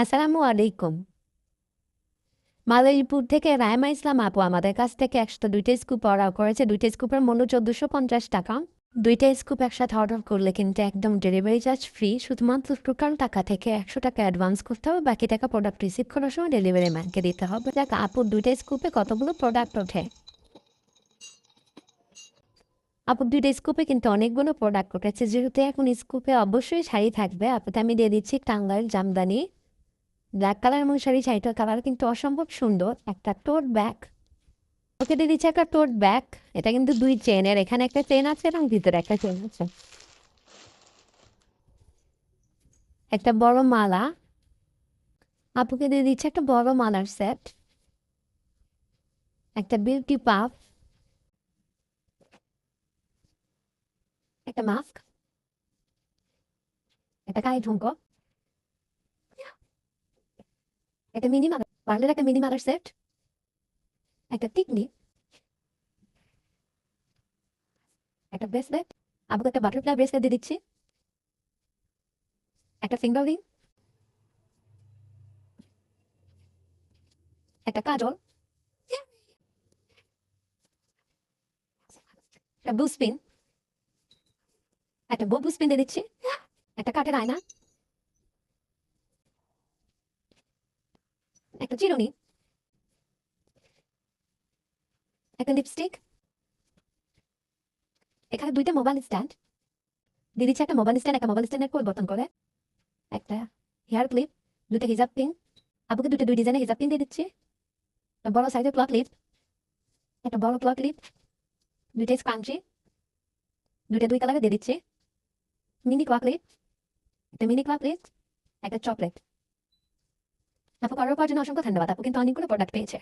আসসালামু আলাইকুম। মাদারীপুর থেকে রায়মা ইসলাম আপু আমাদের কাছ থেকে 102টা স্কুপ অর্ডার করেছে। 2টা স্কুপের মূল্য 1450 টাকা। 2টা স্কুপ একসাথে অর্ডার করলে কিন্তু একদম ডেলিভারি চার্জ ফ্রি। শুধুমাত্র টোটাল টাকা থেকে 100 টাকা অ্যাডভান্স করতে হবে, বাকি টাকা প্রোডাক্ট রিসিভ করার সময় ডেলিভারি ম্যানকে দিতে হবে। দেখ আপুর 2টা স্কুপে কতগুলো প্রোডাক্ট ওঠে। আপুর 2টা স্কুপে কিন্তু অনেকগুলো প্রোডাক্ট উঠেছে। যেহেতু এখন স্কুপে অবশ্যই শাড়ি থাকবে, আপুতে আমি দিয়ে দিচ্ছি টাঙ্গাইল জামদানি ব্ল্যাক কালার এবং শাড়িটার কালার কিন্তু অসম্ভব সুন্দর। একটা টোট ব্যাগ ওকে দিয়ে দিচ্ছে, একটা টোট ব্যাগ। এটা কিন্তু 2 চেনের, এখানে একটা চেন আছে এবং ভিতরে একটা চেন আছে। একটা বড় মালা, আপুকে দিয়ে দিচ্ছে একটা বড় মালার সেট। একটা বিউটি পাফ, একটা মাস্ক, একটা কানে ঝুমকো, একটা মিনি মালার পার্লের একটা মিনি মালার সেট, একটা টিকলি, একটা ব্রেসলেট। আপুকে একটা বাটারফ্লাই ব্রেসলেট দিয়ে দিচ্ছি, একটা ফিঙ্গার রিং, একটা কাজল, একটা ব্লু স্পিন, একটা ববু স্পিন দিয়ে দিচ্ছি, একটা কাঠের আয়না, একটা চিরুনি, একটা লিপস্টিক। এখানে 2টা মোবাইল স্ট্যান্ড দিয়ে দিচ্ছে, একটা মোবাইল স্ট্যান্ড, একটা মোবাইল স্ট্যান্ডের পরিবর্তন করে, একটা হেয়ার ক্লিপ, 2টা হিজাব পিন। আপুকে 2 ডিজাইনের হিজাব পিন দিয়ে দিচ্ছি, একটা বড় সাইজের ক্লথ ক্লিপ, একটা বড় ক্লথ ক্লিপ, 2টা স্কাঞ্চি, 2টা 2 কালারে দিয়ে দিচ্ছি, মিনি ক্লথ ক্লিপ, একটা মিনি ক্লথ ক্লিপ, একটা চকলেট। আপু অর্ডার করার জন্য অসংখ্য ধন্যবাদ। আপু কিন্তু অনেকগুলো প্রোডাক্ট পেয়েছে।